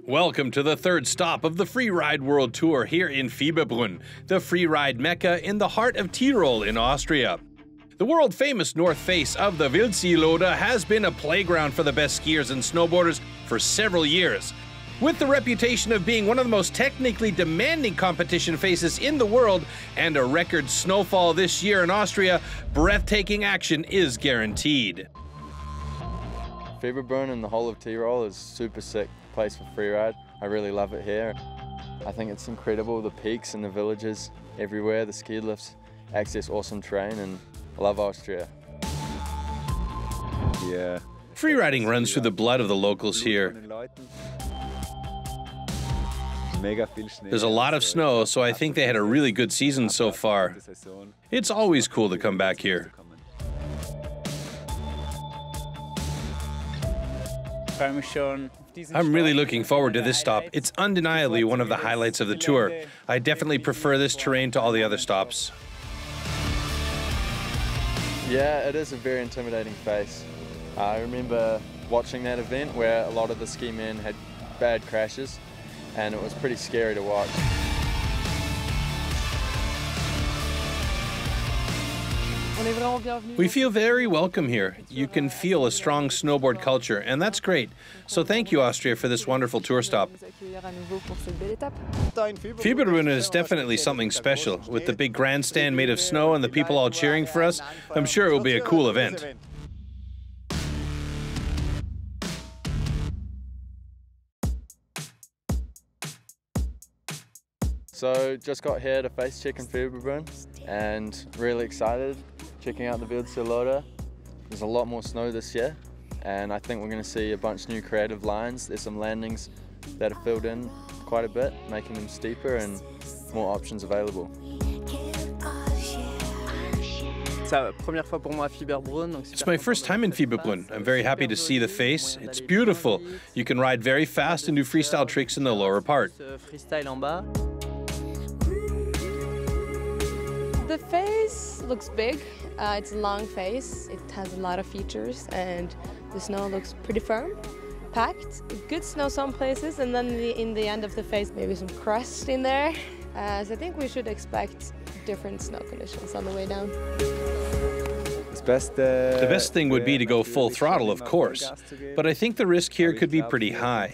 Welcome to the third stop of the Freeride World Tour here in Fieberbrunn, the freeride mecca in the heart of Tyrol in Austria. The world-famous north face of the Wildseelode has been a playground for the best skiers and snowboarders for several years. With the reputation of being one of the most technically demanding competition faces in the world and a record snowfall this year in Austria, breathtaking action is guaranteed. Fieberbrunn and the whole of Tyrol is super sick place for freeride. I really love it here. I think it's incredible, the peaks and the villages everywhere, the ski lifts, access awesome terrain, and I love Austria. Yeah. Freeriding runs through the blood of the locals here. There's a lot of snow, so I think they had a really good season so far. It's always cool to come back here. I'm really looking forward to this stop. It's undeniably one of the highlights of the tour. I definitely prefer this terrain to all the other stops. Yeah, it is a very intimidating face. I remember watching that event where a lot of the ski men had bad crashes, and it was pretty scary to watch. We feel very welcome here. You can feel a strong snowboard culture, and that's great. So thank you, Austria, for this wonderful tour stop. Fieberbrunn is definitely something special. With the big grandstand made of snow and the people all cheering for us, I'm sure it will be a cool event. So just got here to face check in Fieberbrunn and really excited checking out the Wildseelode. There's a lot more snow this year and I think we're going to see a bunch of new creative lines. There's some landings that are filled in quite a bit, making them steeper and more options available. It's my first time in Fieberbrunn. I'm very happy to see the face. It's beautiful. You can ride very fast and do freestyle tricks in the lower part. The face looks big. It's a long face. It has a lot of features and the snow looks pretty firm, packed. Good snow some places, and then in the end of the face maybe some crust in there. So I think we should expect different snow conditions on the way down. The best thing would be to go full throttle, of course, but I think the risk here could be pretty high.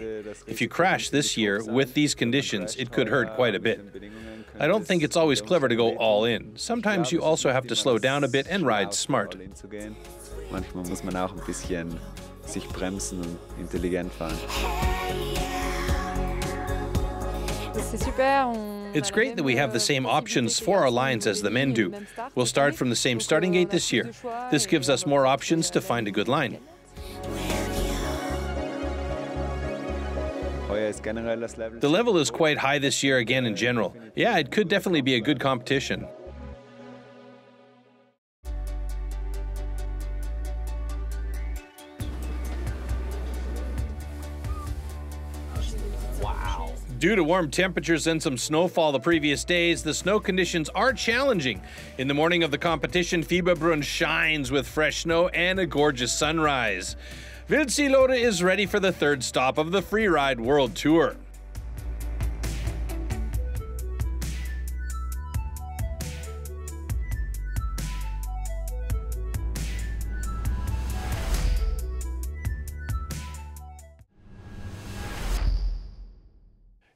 If you crash this year with these conditions, it could hurt quite a bit. I don't think it's always clever to go all in. Sometimes you also have to slow down a bit and ride smart. Manchmal muss man auch ein bisschen sich bremsen und intelligent fahren. It's great that we have the same options for our lines as the men do. We'll start from the same starting gate this year. This gives us more options to find a good line. The level is quite high this year again in general. Yeah, it could definitely be a good competition. Due to warm temperatures and some snowfall the previous days, the snow conditions are challenging. In the morning of the competition, Fieberbrunn shines with fresh snow and a gorgeous sunrise. Wildseelode is ready for the third stop of the Freeride World Tour.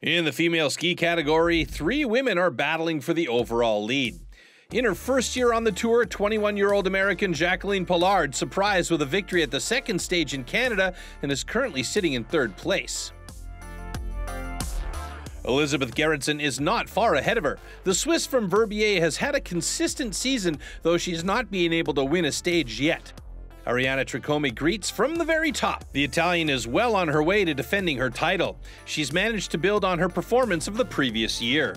In the female ski category, 3 women are battling for the overall lead. In her first year on the tour, 21-year-old American Jacqueline Pollard surprised with a victory at the second stage in Canada and is currently sitting in 3rd place. Elizabeth Gerritsen is not far ahead of her. The Swiss from Verbier has had a consistent season, though she's not been able to win a stage yet. Arianna Tricomi greets from the very top. The Italian is well on her way to defending her title. She's managed to build on her performance of the previous year.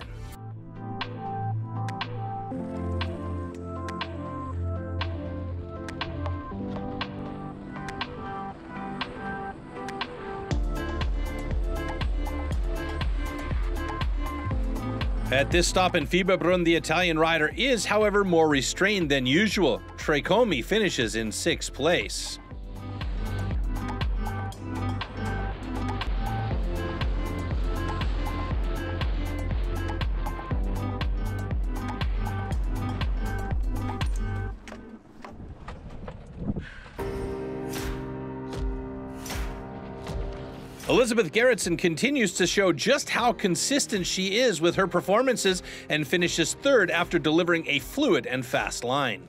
At this stop in Fieberbrunn, the Italian rider is, however, more restrained than usual. Tricomi finishes in 6th place. Elisabeth Gerritsen continues to show just how consistent she is with her performances and finishes third after delivering a fluid and fast line.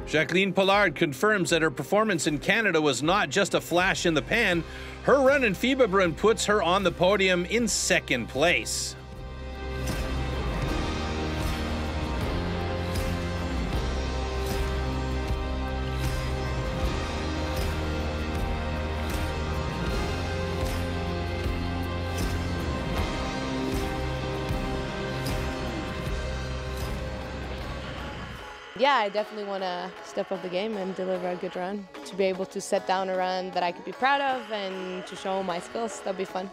Jacqueline Pollard confirms that her performance in Canada was not just a flash in the pan. Her run in Fieberbrunn puts her on the podium in second place. Yeah, I definitely want to step up the game and deliver a good run. To be able to set down a run that I could be proud of and to show my skills, that'll be fun.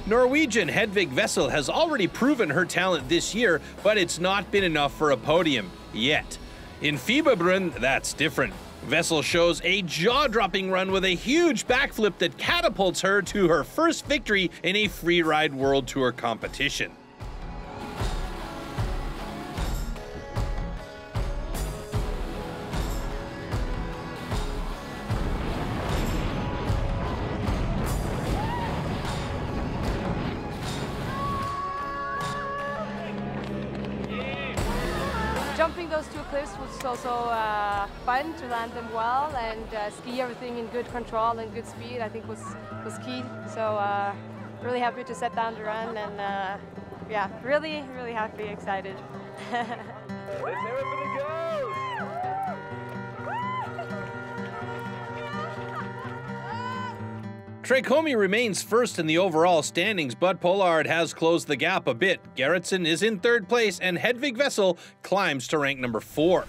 Norwegian Hedvig Wessel has already proven her talent this year, but it's not been enough for a podium, yet. In Fieberbrunn, that's different. Wessel shows a jaw-dropping run with a huge backflip that catapults her to her first victory in a Freeride World Tour competition. Jumping those two cliffs was also fun to land them well, and ski everything in good control and good speed I think was key. So really happy to set down the run, and yeah, really happy, excited. Let's have it for the girls! Trakomi remains first in the overall standings, but Pollard has closed the gap a bit. Gerritsen is in third place, and Hedvig Wessel climbs to rank number 4.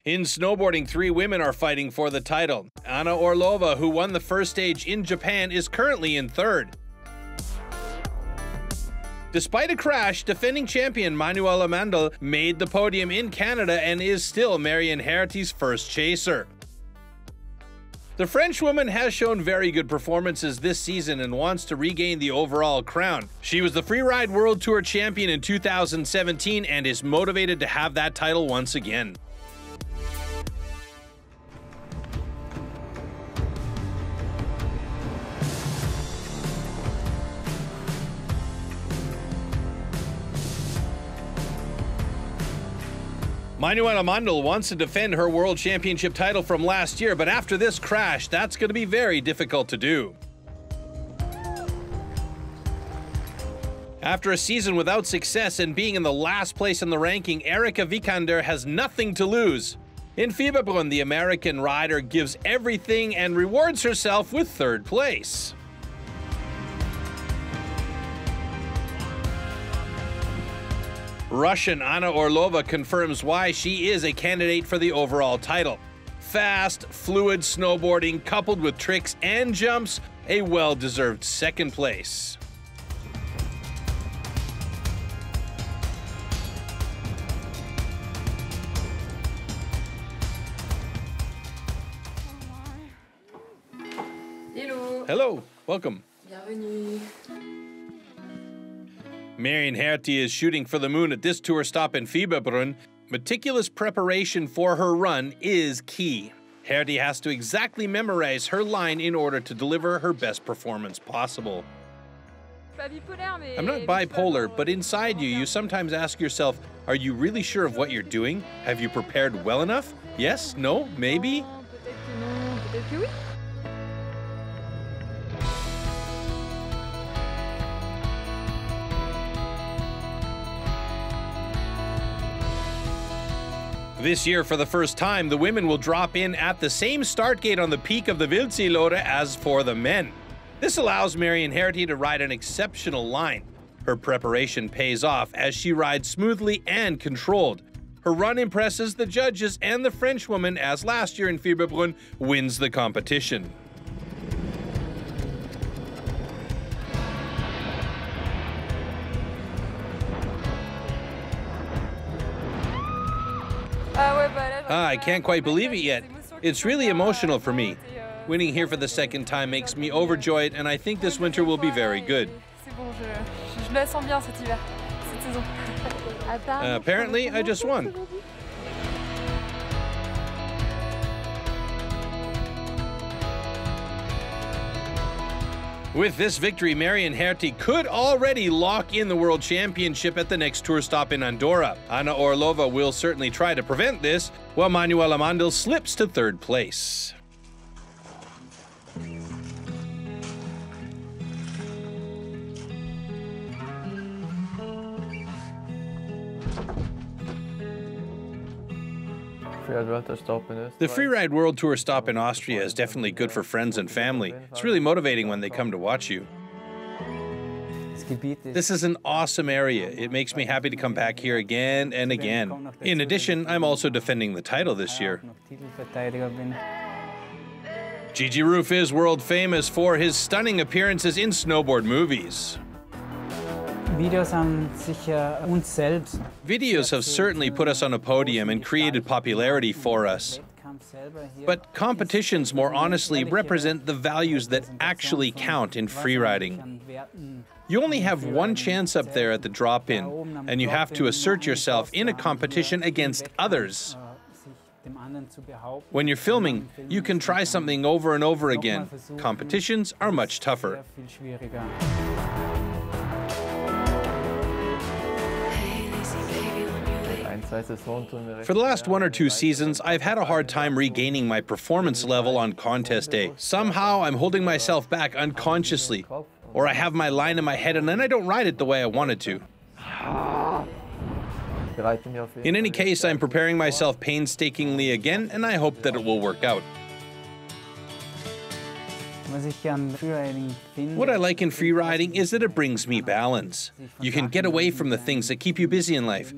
In snowboarding, 3 women are fighting for the title. Anna Orlova, who won the first stage in Japan, is currently in third. Despite a crash, defending champion Manuela Mandl made the podium in Canada and is still Marion Herty's first chaser. The Frenchwoman has shown very good performances this season and wants to regain the overall crown. She was the Freeride World Tour champion in 2017 and is motivated to have that title once again. Manuela Mandl wants to defend her World Championship title from last year, but after this crash, that's going to be very difficult to do. After a season without success and being in the last place in the ranking, Erika Vikander has nothing to lose. In Fieberbrunn, the American rider gives everything and rewards herself with third place. Russian Anna Orlova confirms why she is a candidate for the overall title. Fast, fluid snowboarding coupled with tricks and jumps, a well-deserved second place. Hello. Hello, welcome. Bienvenue. Marion Herty is shooting for the moon at this tour stop in Fieberbrunn. Meticulous preparation for her run is key. Herty has to exactly memorize her line in order to deliver her best performance possible. I'm not bipolar, but inside you sometimes ask yourself, are you really sure of what you're doing? Have you prepared well enough? Yes? No? Maybe? This year, for the first time, the women will drop in at the same start gate on the peak of the Wildsee-Lode as for the men. This allows Marion Herty to ride an exceptional line. Her preparation pays off as she rides smoothly and controlled. Her run impresses the judges, and the Frenchwoman, as last year in Fieberbrunn, wins the competition. I can't quite believe it yet. It's really emotional for me. Winning here for the second time makes me overjoyed, and I think this winter will be very good. Apparently, I just won. With this victory, Marion Herty could already lock in the World Championship at the next tour stop in Andorra. Anna Orlova will certainly try to prevent this, while Manuela Mandl slips to third place. The Freeride World Tour stop in Austria is definitely good for friends and family. It's really motivating when they come to watch you. This is an awesome area. It makes me happy to come back here again and again. In addition, I'm also defending the title this year. Gigi Roof is world famous for his stunning appearances in snowboard movies. Videos have certainly put us on a podium and created popularity for us. But competitions, more honestly, represent the values that actually count in freeriding. You only have one chance up there at the drop-in, and you have to assert yourself in a competition against others. When you're filming, you can try something over and over again. Competitions are much tougher. For the last 1 or 2 seasons, I've had a hard time regaining my performance level on contest day. Somehow, I'm holding myself back unconsciously, or I have my line in my head and then I don't ride it the way I wanted to. In any case, I'm preparing myself painstakingly again, and I hope that it will work out. What I like in freeriding is that it brings me balance. You can get away from the things that keep you busy in life.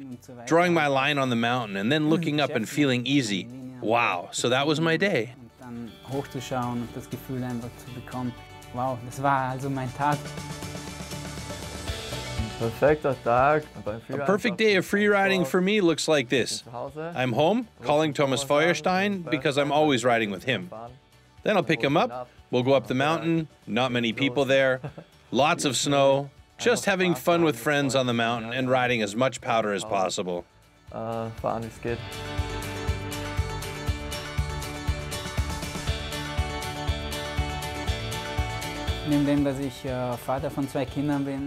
Drawing my line on the mountain and then looking up and feeling easy. Wow, so that was my day. A perfect day of freeriding for me looks like this. I'm home, calling Thomas Feuerstein because I'm always riding with him. Then I'll pick him up. We'll go up the mountain, not many people there, lots of snow, just having fun with friends on the mountain and riding as much powder as possible.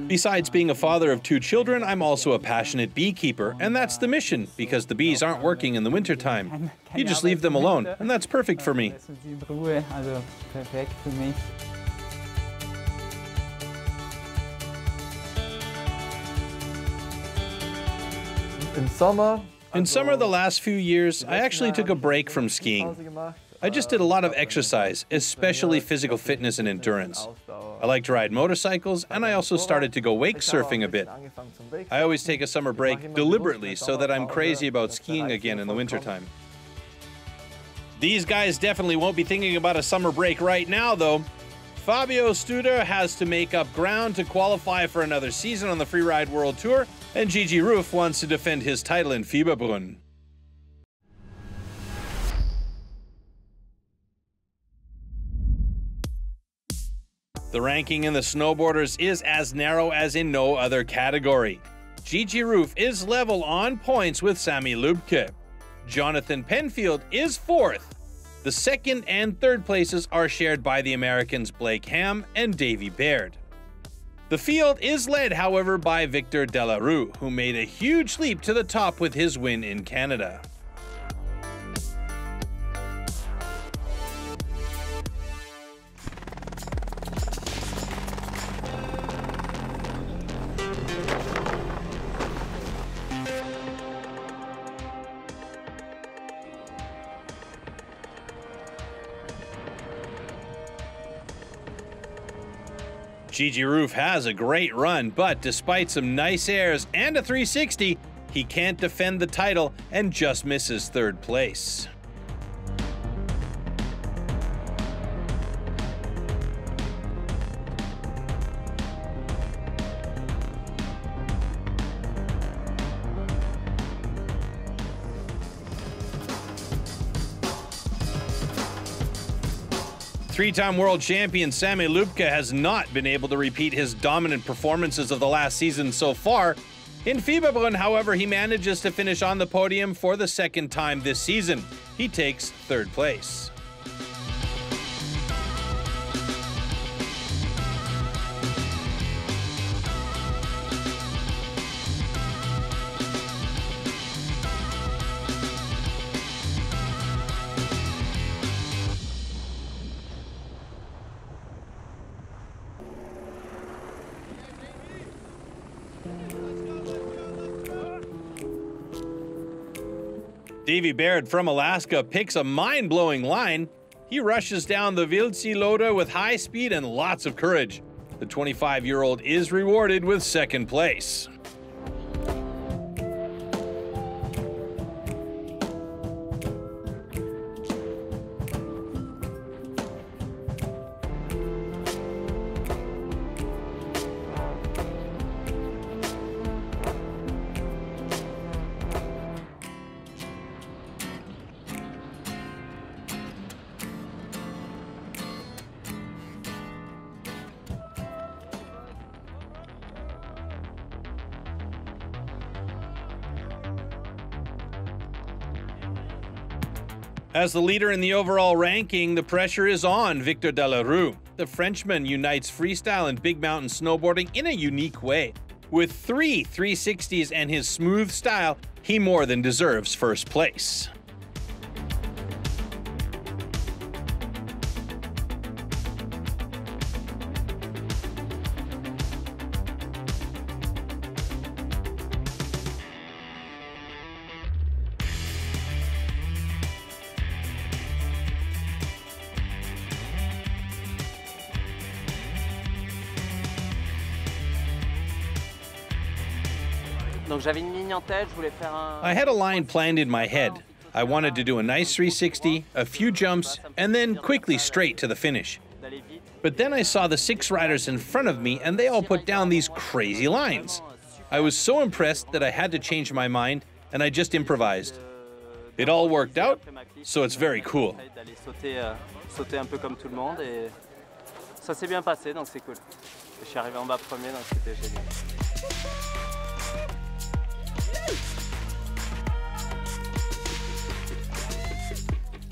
Besides being a father of 2 children, I'm also a passionate beekeeper, and that's the mission, because the bees aren't working in the wintertime. You just leave them alone, and that's perfect for me. In summer the last few years, I actually took a break from skiing. I just did a lot of exercise, especially physical fitness and endurance. I like to ride motorcycles, and I also started to go wake surfing a bit. I always take a summer break deliberately so that I'm crazy about skiing again in the wintertime. These guys definitely won't be thinking about a summer break right now, though. Fabio Studer has to make up ground to qualify for another season on the Freeride World Tour, and Gigi Roof wants to defend his title in Fieberbrunn. The ranking in the snowboarders is as narrow as in no other category. Gigi Roof is level on points with Sami Lubke. Jonathan Penfield is 4th. The 2nd and 3rd places are shared by the Americans Blake Ham and Davey Baird. The field is led, however, by Victor Delarue, who made a huge leap to the top with his win in Canada. Gigi Roof has a great run, but despite some nice airs and a 360, he can't defend the title and just misses 3rd place. Three-time world champion Sami Lubka has not been able to repeat his dominant performances of the last season so far. In Fieberbrunn, however, he manages to finish on the podium for the second time this season. He takes third place. Davy Baird from Alaska picks a mind-blowing line. He rushes down the Wildsee-Lode with high speed and lots of courage. The 25-year-old is rewarded with second place. As the leader in the overall ranking, the pressure is on Victor Delarue. The Frenchman unites freestyle and big mountain snowboarding in a unique way. With 3 360s and his smooth style, he more than deserves first place. I had a line planned in my head. I wanted to do a nice 360, a few jumps, and then quickly straight to the finish. But then I saw the 6 riders in front of me and they all put down these crazy lines. I was so impressed that I had to change my mind and I just improvised. It all worked out, so it's very cool.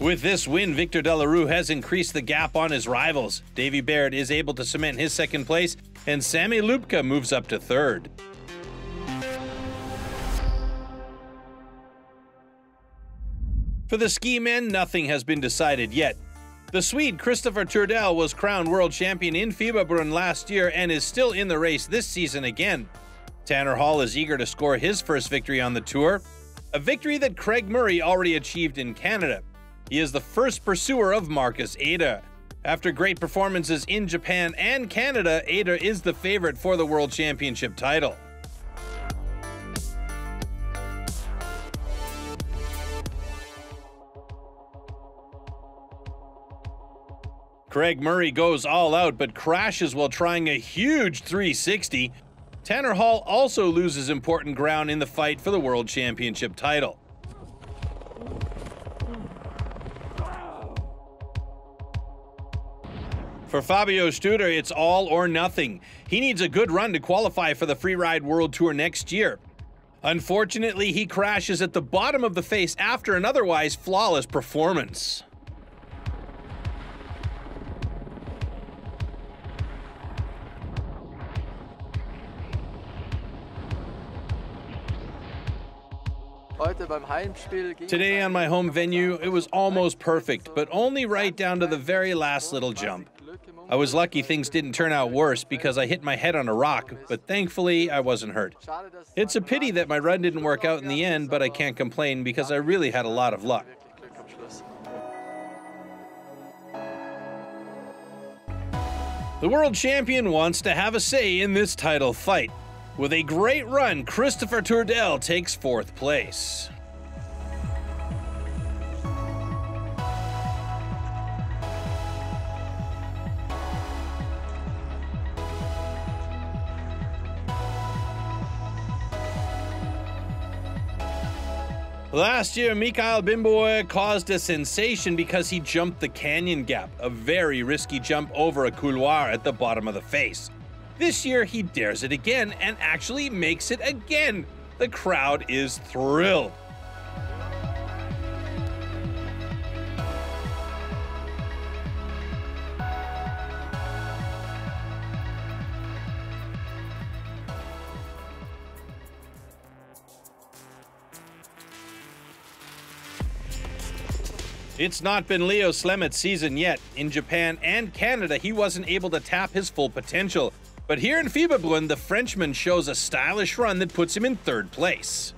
With this win, Victor Delarue has increased the gap on his rivals. Davy Baird is able to cement his second place, and Sami Lubka moves up to third. For the ski men, nothing has been decided yet. The Swede Christopher Turdell was crowned world champion in Fieberbrunn last year and is still in the race this season again. Tanner Hall is eager to score his first victory on the tour, a victory that Craig Murray already achieved in Canada. He is the first pursuer of Marcus Ada. After great performances in Japan and Canada, Ada is the favorite for the World Championship title. Craig Murray goes all out but crashes while trying a huge 360. Tanner Hall also loses important ground in the fight for the World Championship title. For Fabio Studer, it's all or nothing. He needs a good run to qualify for the Freeride World Tour next year. Unfortunately, he crashes at the bottom of the face after an otherwise flawless performance. Today on my home venue, it was almost perfect, but only right down to the very last little jump. I was lucky things didn't turn out worse because I hit my head on a rock, but thankfully I wasn't hurt. It's a pity that my run didn't work out in the end, but I can't complain because I really had a lot of luck. The world champion wants to have a say in this title fight. With a great run, Christopher Turdell takes fourth place. Last year, Mikael Bimboe caused a sensation because he jumped the canyon gap, a very risky jump over a couloir at the bottom of the face. This year, he dares it again and actually makes it again. The crowd is thrilled. It's not been Leo Slemet's season yet. In Japan and Canada, he wasn't able to tap his full potential. But here in Fieberbrunn, the Frenchman shows a stylish run that puts him in third place.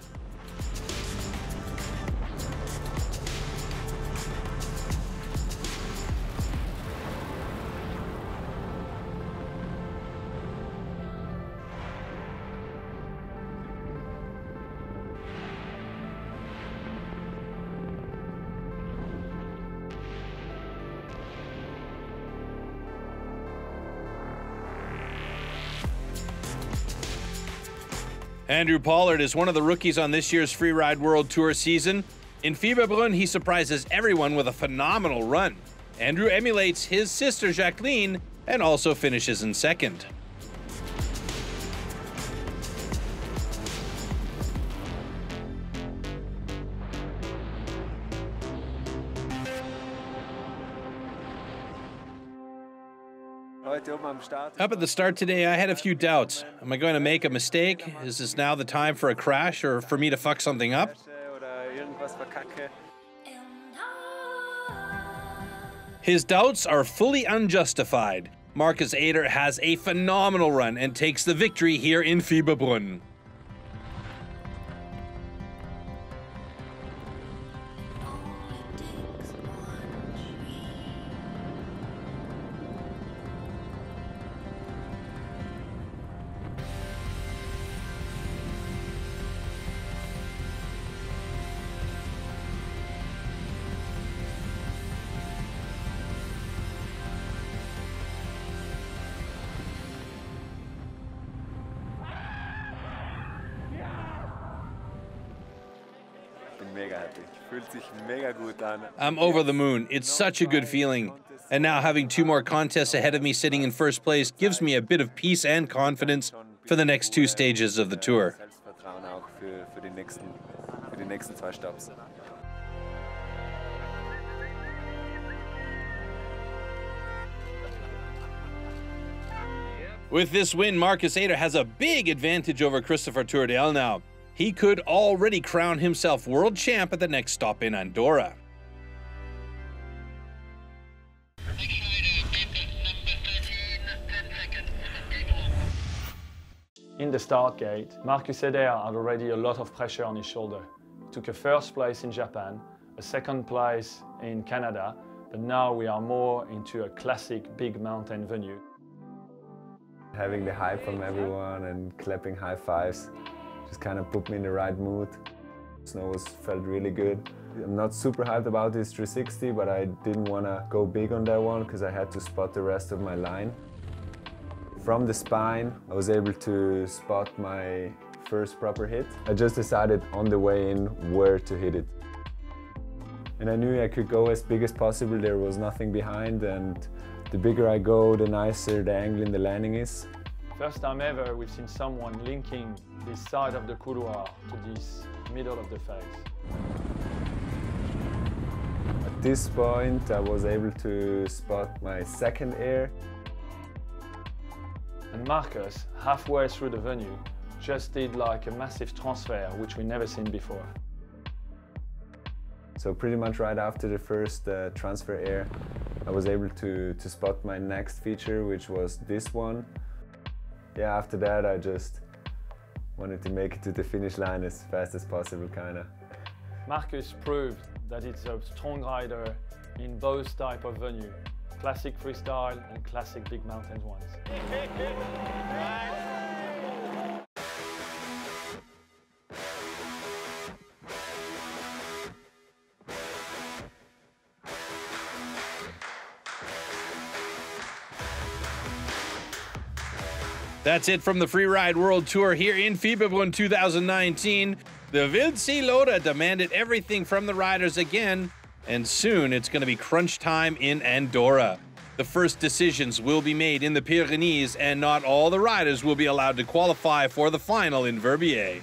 Andrew Pollard is one of the rookies on this year's Freeride World Tour season. In Fieberbrunn, he surprises everyone with a phenomenal run. Andrew emulates his sister Jacqueline and also finishes in second. Up at the start today, I had a few doubts. Am I going to make a mistake? Is this now the time for a crash or for me to fuck something up? His doubts are fully unjustified. Marcus Eder has a phenomenal run and takes the victory here in Fieberbrunn. I'm over the moon. It's such a good feeling. And now having 2 more contests ahead of me sitting in first place gives me a bit of peace and confidence for the next 2 stages of the tour. With this win, Marcus Eder has a big advantage over Christopher Tourdel now. He could already crown himself world champ at the next stop in Andorra. In the start gate, Marcus Eder had already a lot of pressure on his shoulder. He took a first place in Japan, a second place in Canada, but now we are more into a classic big mountain venue. Having the hype from everyone and clapping high fives just kind of put me in the right mood. Snow felt really good. I'm not super hyped about this 360, but I didn't want to go big on that one because I had to spot the rest of my line. From the spine, I was able to spot my first proper hit. I just decided on the way in where to hit it. And I knew I could go as big as possible. There was nothing behind, and the bigger I go, the nicer the angle in the landing is. First time ever we've seen someone linking this side of the couloir to this middle of the face. At this point, I was able to spot my second air. And Marcus, halfway through the venue, just did like a massive transfer, which we've never seen before. So pretty much right after the first transfer air, I was able to spot my next feature, which was this one. Yeah, after that I just wanted to make it to the finish line as fast as possible, kinda. Marcus proved that it's a strong rider in both type of venue, classic freestyle and classic big mountain ones. That's it from the Freeride World Tour here in Fieberbrunn 2019. The Wildseeloader demanded everything from the riders again, and soon it's going to be crunch time in Andorra. The first decisions will be made in the Pyrenees, and not all the riders will be allowed to qualify for the final in Verbier.